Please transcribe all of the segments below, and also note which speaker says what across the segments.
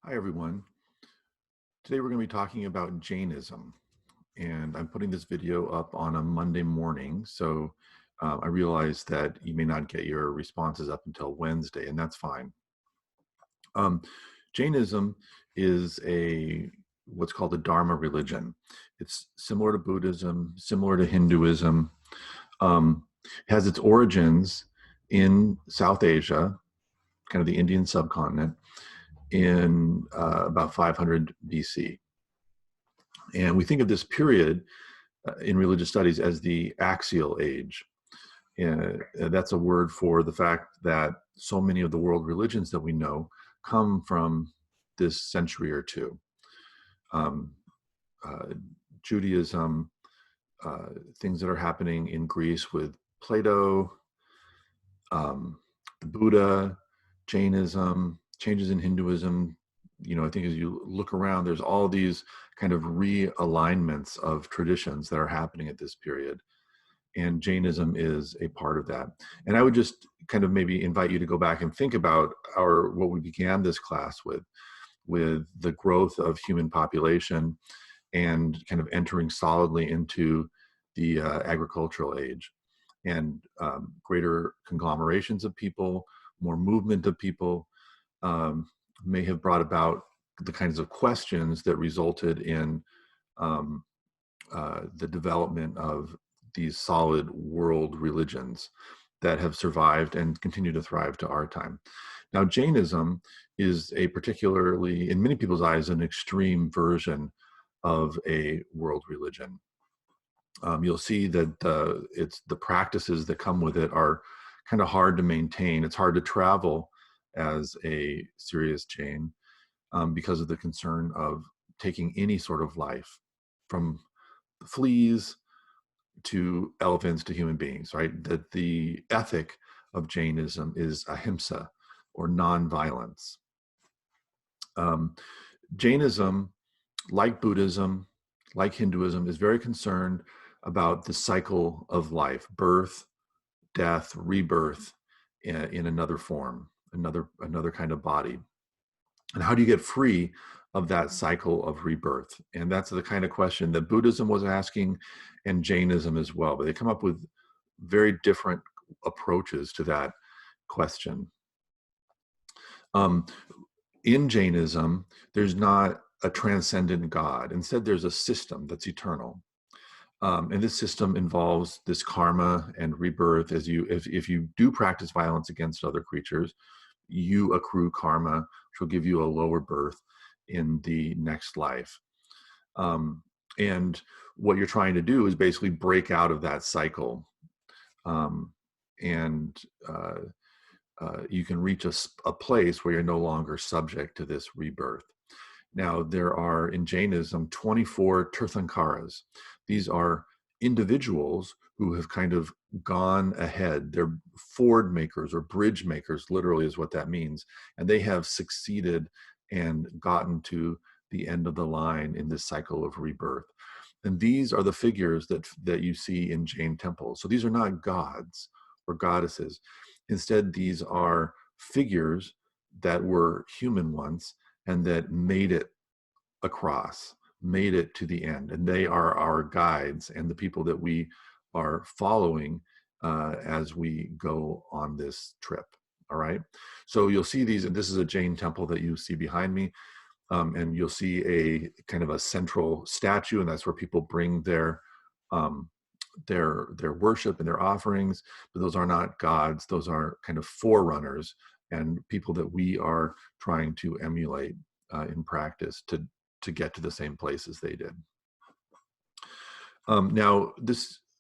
Speaker 1: Hi, everyone. Today we're going to be talking about Jainism, and I'm putting this video up on a Monday morning, so I realize that you may not get your responses up until Wednesday, and that's fine. Um, Jainism is what's called a Dharma religion. It's similar to Buddhism, similar to Hinduism. Has its origins in South Asia, kind of the Indian subcontinent, in about 500 BC. And we think of this period in religious studies as the axial age. And that's a word for the fact that so many of the world religions that we know come from this century or two. Um, uh, Judaism, things that are happening in Greece with Plato, the Buddha, Jainism, changes in Hinduism. I think as you look around, there's all these kind of realignments of traditions that are happening at this period. And Jainism is a part of that. And I would just kind of maybe invite you to go back and think about what we began this class with the growth of human population and kind of entering solidly into the agricultural age, and greater conglomerations of people, more movement of people, um, may have brought about the kinds of questions that resulted in um, the development of these solid world religions that have survived and continue to thrive to our time. Now, Jainism is a particularly, in many people's eyes, an extreme version of a world religion. You'll see that it's the practices that come with it are kind of hard to maintain. It's hard to travel as a serious Jain because of the concern of taking any sort of life, from fleas to elephants to human beings, right? That the ethic of Jainism is ahimsa, or nonviolence. Um, Jainism, like Buddhism, like Hinduism, is very concerned about the cycle of life: birth, death, rebirth in another form, another kind of body. And how do you get free of that cycle of rebirth? And that's the kind of question that Buddhism was asking, and Jainism as well. But they come up with very different approaches to that question. Um, in Jainism, there's not a transcendent God. Instead, there's a system that's eternal. And this system involves this karma and rebirth. If you do practice violence against other creatures, you accrue karma, which will give you a lower birth in the next life. And what you're trying to do is basically break out of that cycle. Um, and you can reach a place where you're no longer subject to this rebirth. Now, there are in Jainism 24 Tirthankaras. These are individuals who have kind of gone ahead. They're ford makers or bridge makers, literally is what that means. And they have succeeded and gotten to the end of the line in this cycle of rebirth. And these are the figures that you see in Jain Temple. So these are not gods or goddesses. Instead, these are figures that were human once and that made it across, made it to the end. And they are our guides and the people that we are following as we go on this trip. All right. So you'll see these, and this is a Jain temple that you see behind me. And you'll see a kind of a central statue, and that's where people bring um, their worship and their offerings. But those are not gods; those are kind of forerunners and people that we are trying to emulate in practice to get to the same places they did. Now,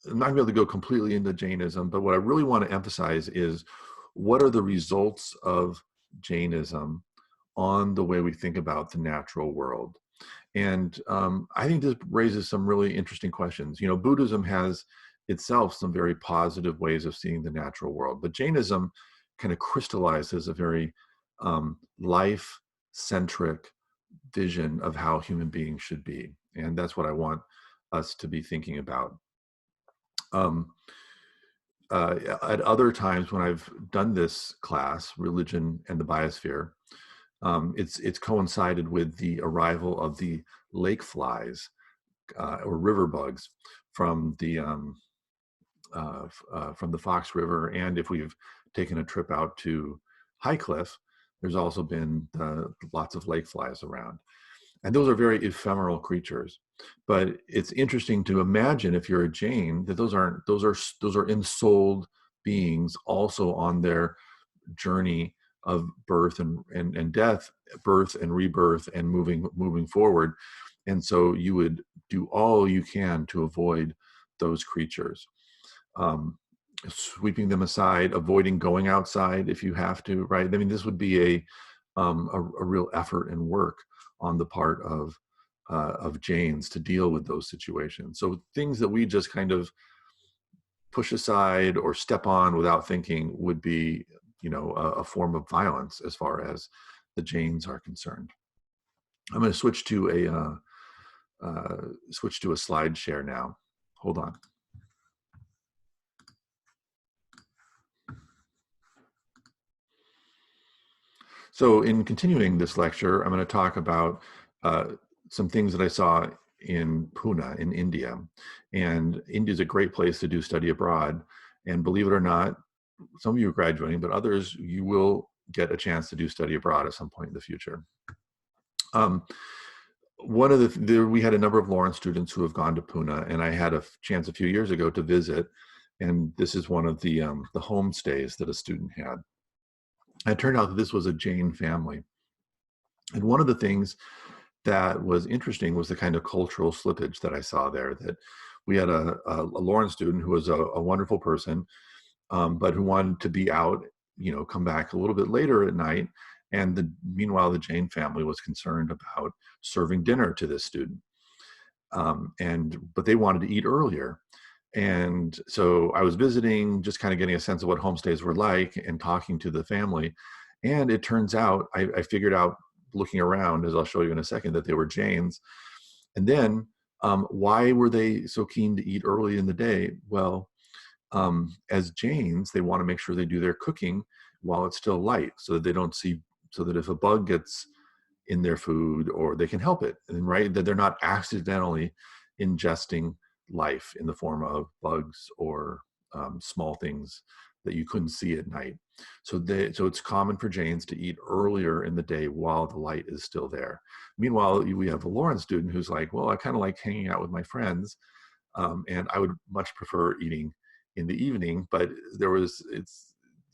Speaker 1: I'm not going to be able to go completely into Jainism, but what I really want to emphasize is what are the results of Jainism on the way we think about the natural world. And I think this raises some really interesting questions. Buddhism has itself some very positive ways of seeing the natural world, but Jainism kind of crystallizes a very life-centric vision of how human beings should be. And that's what I want us to be thinking about. At other times when I've done this class, Religion and the Biosphere, It's coincided with the arrival of the lake flies or river bugs from from the Fox River. And if we've taken a trip out to High Cliff, there's also been lots of lake flies around. And those are very ephemeral creatures. But it's interesting to imagine, if you're a Jain, that those are ensouled beings also on their journey of birth and death, birth and rebirth, and moving forward. And so you would do all you can to avoid those creatures, sweeping them aside, avoiding going outside if you have to, right? I mean, this would be a real effort and work on the part of Jains to deal with those situations. So things that we just kind of push aside or step on without thinking would be, a form of violence as far as the Jains are concerned. I'm going to switch to a slide share now. Hold on. So in continuing this lecture, I'm going to talk about some things that I saw in Pune in India. And India is a great place to do study abroad. And believe it or not, some of you are graduating, but others, you will get a chance to do study abroad at some point in the future. One of we had a number of Lawrence students who have gone to Pune, and I had a chance a few years ago to visit. And this is one of the homestays that a student had. And it turned out that this was a Jain family. And one of the things that was interesting was the kind of cultural slippage that I saw there. That we had a Lawrence student who was a wonderful person, but who wanted to be out, come back a little bit later at night. And meanwhile, the Jain family was concerned about serving dinner to this student. But they wanted to eat earlier. And so I was visiting, just kind of getting a sense of what homestays were like and talking to the family. And it turns out, I figured out looking around, as I'll show you in a second, that they were Jains. And then why were they so keen to eat early in the day? Well, as Jains, they want to make sure they do their cooking while it's still light, so that they don't see, so that if a bug gets in their food, or they can help it, and right, that they're not accidentally ingesting life in the form of bugs or small things that you couldn't see at night. So it's common for Jains to eat earlier in the day while the light is still there. Meanwhile, we have a Lawrence student who's like, well, I kind of like hanging out with my friends, and I would much prefer eating in the evening. But that was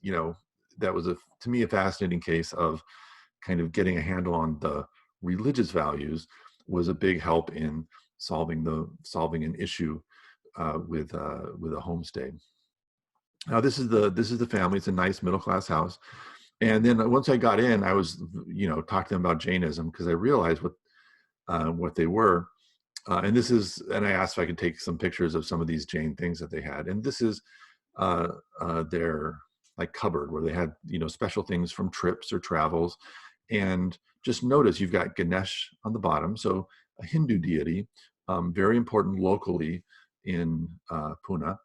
Speaker 1: to me a fascinating case of kind of getting a handle on the religious values was a big help in solving an issue with a homestay. Now this is the family. It's a nice middle-class house. And then once I got in, I was talking to them about Jainism, because I realized what they were. And I asked if I could take some pictures of some of these Jain things that they had. And this is their like cupboard, where they had special things from trips or travels. And just notice you've got Ganesh on the bottom, so a Hindu deity, very important locally in Pune.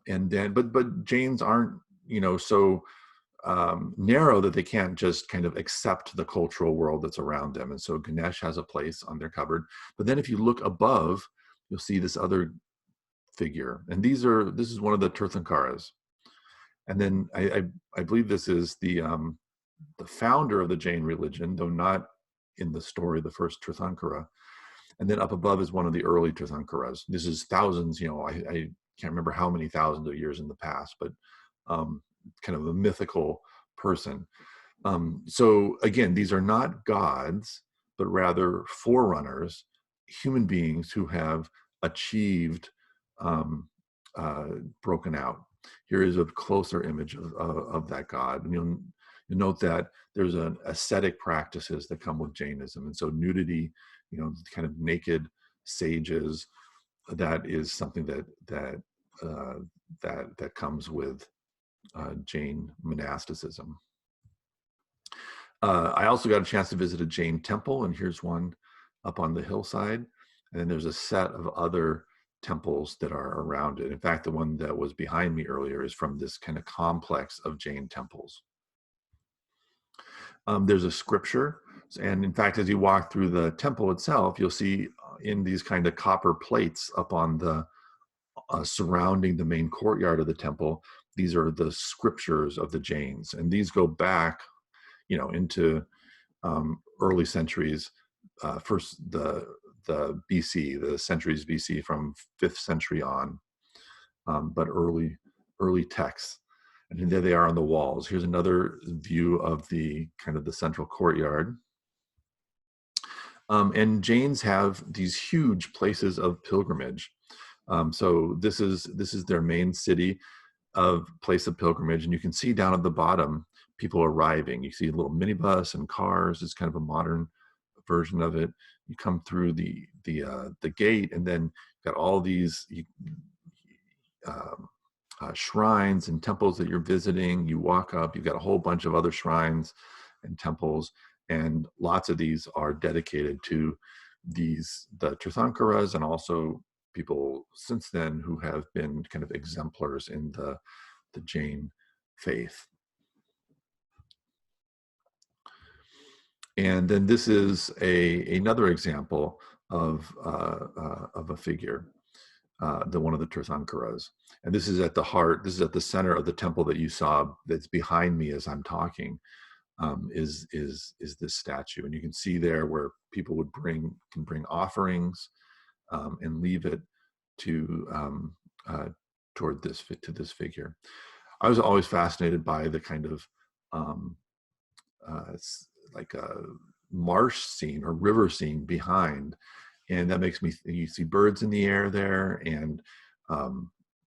Speaker 1: And then, but Jains aren't so narrow that they can't just kind of accept the cultural world that's around them. And so Ganesh has a place on their cupboard. But then if you look above, you'll see this other figure. And this is one of the Tirthankaras. And then I believe this is the founder of the Jain religion, though not in the story, the first Tirthankara. And then up above is one of the early Tirthankaras. This is thousands, I can't remember how many thousands of years in the past, but kind of a mythical person. So again, these are not gods, but rather forerunners, human beings who have achieved broken out. Here is a closer image of that god. And you'll note that there's an ascetic practices that come with Jainism. And so nudity, kind of naked sages, that is something that comes with Jain monasticism. I also got a chance to visit a Jain temple, and here's one up on the hillside. And then there's a set of other temples that are around it. In fact, the one that was behind me earlier is from this kind of complex of Jain temples. There's a scripture. And in fact, as you walk through the temple itself, you'll see in these kind of copper plates up on the surrounding the main courtyard of the temple, these are the scriptures of the Jains. And these go back, into early centuries, first the BC, the centuries BC from 5th century on, but early texts. And there they are on the walls. Here's another view of the kind of the central courtyard. And Jains have these huge places of pilgrimage. So this is their main city of place of pilgrimage, and you can see down at the bottom people arriving. You see a little minibus and cars. It's kind of a modern version of it. You come through the gate, and then you've got all these shrines and temples that you're visiting. You walk up, you've got a whole bunch of other shrines and temples, and lots of these are dedicated to the Tirthankaras, and also people since then who have been kind of exemplars in the Jain faith. And then this is another example of a figure, one of the Tirthankaras. And this is at the heart, this is at the center of the temple that you saw that's behind me as I'm talking, is this statue. And you can see there where people can bring offerings and leave it to this figure. I was always fascinated by the kind of like a marsh scene or river scene behind, and that makes me. You see birds in the air there, and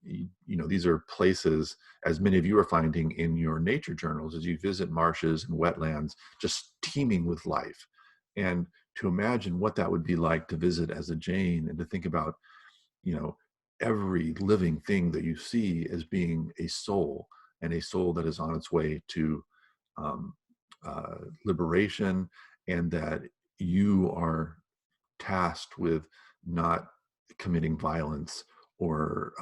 Speaker 1: these are places, as many of you are finding in your nature journals, as you visit marshes and wetlands, just teeming with life. And to imagine what that would be like to visit as a Jain, and to think about, every living thing that you see as being a soul, and a soul that is on its way to liberation, and that you are tasked with not committing violence or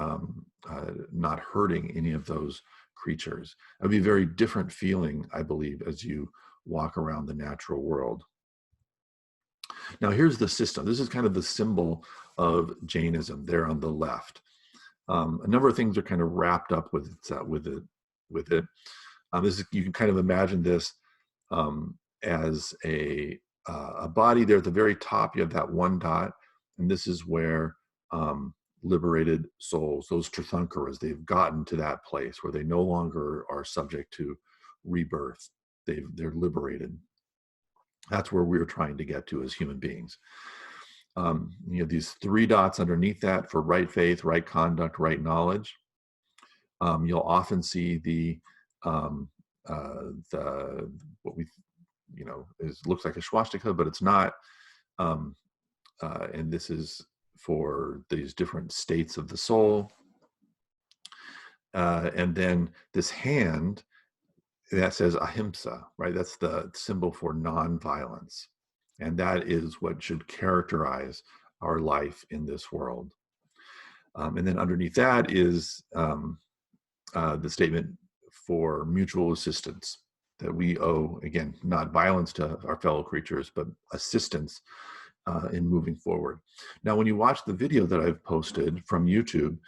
Speaker 1: not hurting any of those creatures. It would be a very different feeling, I believe, as you walk around the natural world. Now, here's the system. This is kind of the symbol of Jainism there on the left. A number of things are kind of wrapped up with it. You can kind of imagine this as a body. There at the very top, you have that one dot, and this is where liberated souls, those Tirthankaras, they've gotten to that place where they no longer are subject to rebirth. They're liberated. That's where we're trying to get to as human beings. These 3 dots underneath that for right faith, right conduct, right knowledge. You'll often see what we looks like a swastika, but it's not. And this is for these different states of the soul. And then this hand that says ahimsa, right? That's the symbol for nonviolence. And that is what should characterize our life in this world. And then underneath that is the statement for mutual assistance, that we owe, again, not violence to our fellow creatures, but assistance in moving forward. Now, when you watch the video that I've posted from YouTube,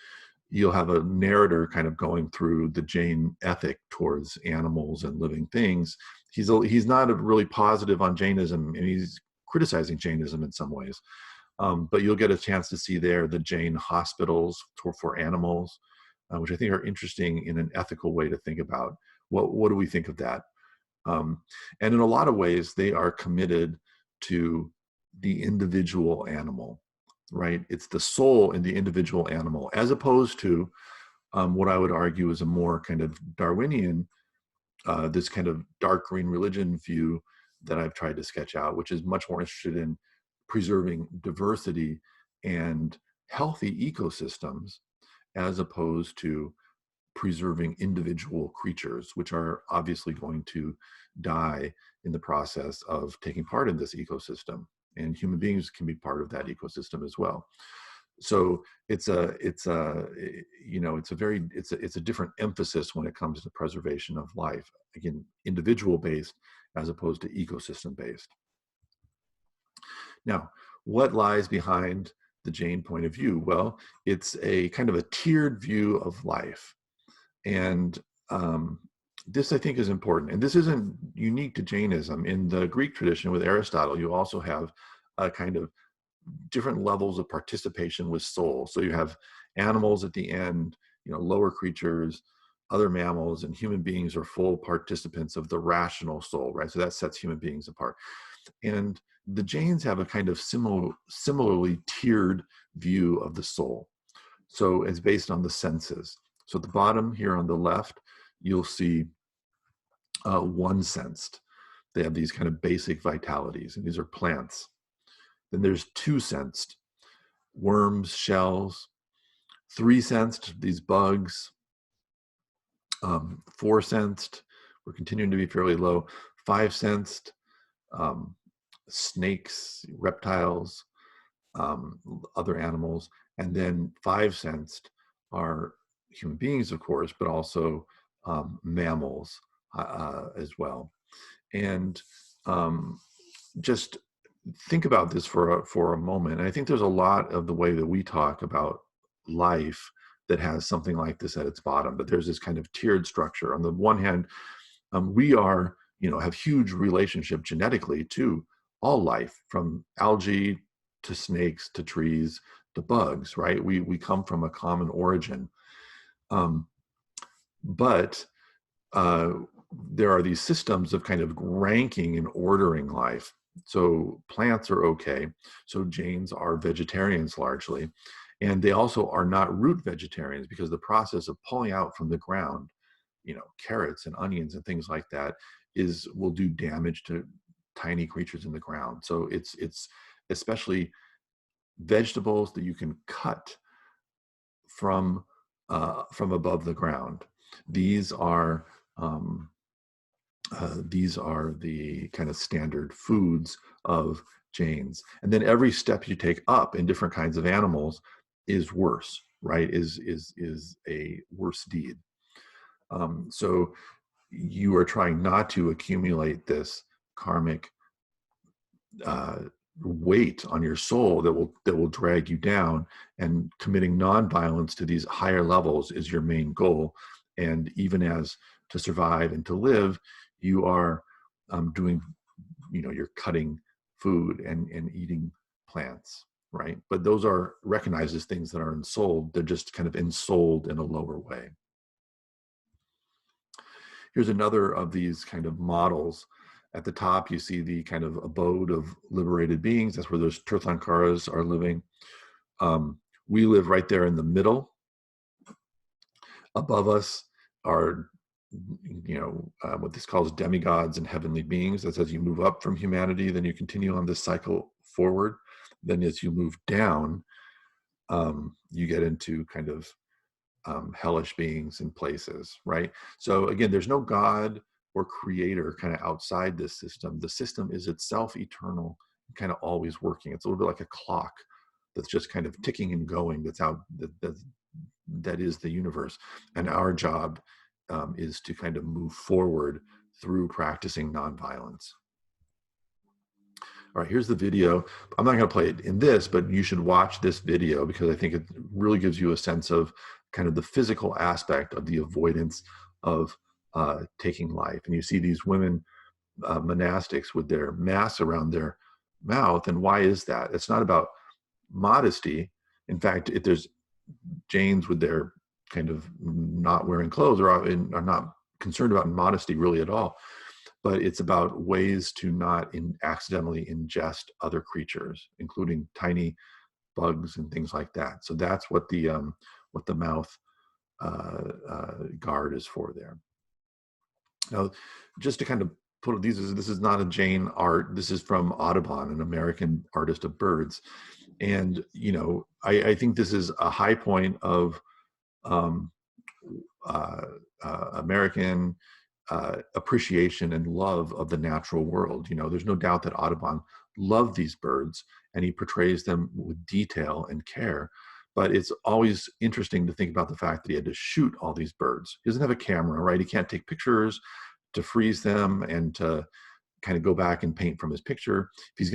Speaker 1: you'll have a narrator kind of going through the Jain ethic towards animals and living things. He's not really positive on Jainism, and he's criticizing Jainism in some ways. But you'll get a chance to see there the Jain hospitals for animals, which I think are interesting in an ethical way to think about. What do we think of that? And in a lot of ways, they are committed to the individual animal, right? It's the soul in the individual animal, as opposed to what I would argue is a more kind of Darwinian, this kind of dark green religion view that I've tried to sketch out, which is much more interested in preserving diversity and healthy ecosystems, as opposed to preserving individual creatures, which are obviously going to die in the process of taking part in this ecosystem. And human beings can be part of that ecosystem as well. So it's a different emphasis when it comes to preservation of life. Again, individual based as opposed to ecosystem based. Now, what lies behind the Jain point of view? Well, it's a kind of a tiered view of life. And this, I think, is important. And this isn't unique to Jainism. In the Greek tradition with Aristotle, you also have a kind of different levels of participation with soul. So you have animals at the end, lower creatures, other mammals, and human beings are full participants of the rational soul, right? So that sets human beings apart. And the Jains have a kind of similarly tiered view of the soul. So it's based on the senses. So at the bottom here on the left, you'll see one sensed. They have these kind of basic vitalities, and these are plants. Then there's two sensed, worms, shells. Three sensed, these bugs. Four sensed, we're continuing to be fairly low. Five sensed, snakes, reptiles, other animals. And then five sensed are human beings, of course, but also mammals as well. And just think about this for a moment. And I think there's a lot of the way that we talk about life that has something like this at its bottom, but there's this kind of tiered structure. On the one hand, we are, have huge relationship genetically to all life, from algae to snakes to trees to bugs, right? We come from a common origin. But there are these systems of kind of ranking and ordering life. So plants are okay. So Jains are vegetarians largely. And they also are not root vegetarians, because the process of pulling out from the ground, carrots and onions and things like that will do damage to tiny creatures in the ground. So it's especially vegetables that you can cut from above the ground. These are the kind of standard foods of Jains. And then every step you take up in different kinds of animals is worse, right? Is a worse deed. So you are trying not to accumulate this karmic weight on your soul that will drag you down, and committing nonviolence to these higher levels is your main goal. And even as to survive and to live, you are doing, you're cutting food and eating plants, right? But those are recognized as things that are ensouled. They're just kind of ensouled in a lower way. Here's another of these kind of models. At the top, you see the kind of abode of liberated beings. That's where those Tirthankaras are living. We live right there in the middle. Above us are, what this calls demigods and heavenly beings. That's as you move up from humanity, then you continue on this cycle forward. Then as you move down, you get into kind of hellish beings and places, right? So again, there's no God or creator kind of outside this system. The system is itself eternal, kind of always working. It's a little bit like a clock that's just kind of ticking and going. That is the universe. And our job is to kind of move forward through practicing nonviolence. All right, here's the video. I'm not going to play it in this, but you should watch this video, because I think it really gives you a sense of kind of the physical aspect of the avoidance of taking life. And you see these women, monastics, with their masks around their mouth. And why is that? It's not about modesty. In fact, if there's Jains with their kind of not wearing clothes, or are not concerned about modesty really at all, but it's about ways to not accidentally ingest other creatures, including tiny bugs and things like that. So that's what the mouth guard is for there. Now, just to kind of put this is not a Jain art. This is from Audubon, an American artist of birds. And, I think this is a high point of American appreciation and love of the natural world. There's no doubt that Audubon love these birds, and he portrays them with detail and care. But it's always interesting to think about the fact that he had to shoot all these birds. He doesn't have a camera, right? He can't take pictures to freeze them and to kind of go back and paint from his picture. If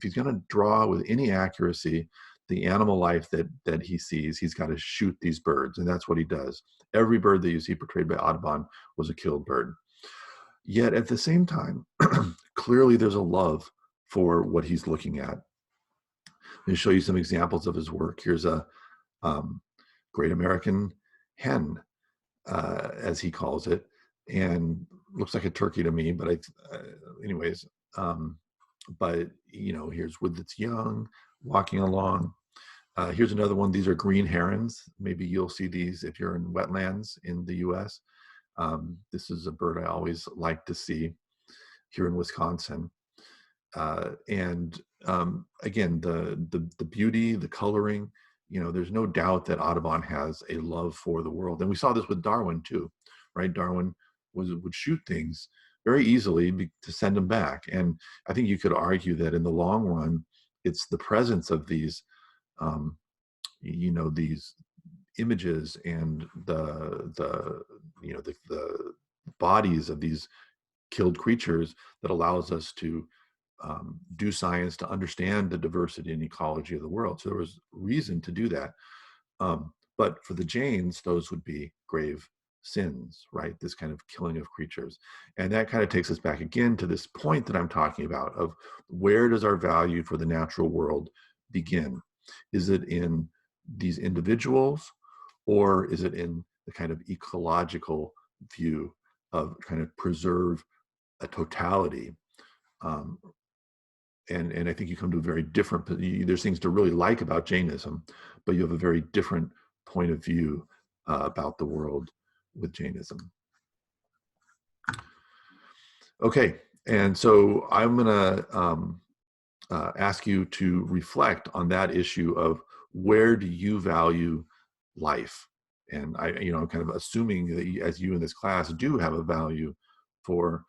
Speaker 1: he's gonna draw with any accuracy the animal life that he sees, he's got to shoot these birds, and that's what he does. Every bird that you see portrayed by Audubon was a killed bird. Yet at the same time, clearly there's a love for what he's looking at. I'm going to show you some examples of his work. Here's a great American hen, as he calls it, and looks like a turkey to me, but anyways, but here's with its young walking along. Here's another one. These are green herons. Maybe you'll see these if you're in wetlands in the US. This is a bird I always like to see here in Wisconsin. And again, the beauty, the coloring, there's no doubt that Audubon has a love for the world. And we saw this with Darwin too, right? Darwin would shoot things very easily to send them back. And I think you could argue that in the long run, it's the presence of these, these images and the bodies of these killed creatures that allows us to do science, to understand the diversity and ecology of the world. So there was reason to do that. But for the Jains, those would be grave sins, right? This kind of killing of creatures. And that kind of takes us back again to this point that I'm talking about of where does our value for the natural world begin? Is it in these individuals, or is it in the kind of ecological view of kind of preserve a totality? And I think you come to a very different, there's things to really like about Jainism, but you have a very different point of view about the world with Jainism. Okay, and so I'm gonna ask you to reflect on that issue of where do you value life? And I'm kind of assuming that as you in this class do have a value for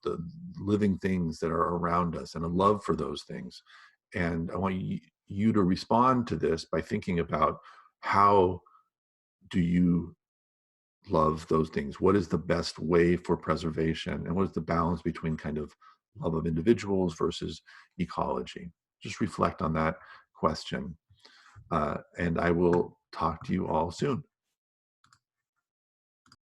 Speaker 1: the living things that are around us and a love for those things. And I want you to respond to this by thinking about how do you love those things? What is the best way for preservation? And what is the balance between kind of love of individuals versus ecology? Just reflect on that question. And I will talk to you all soon.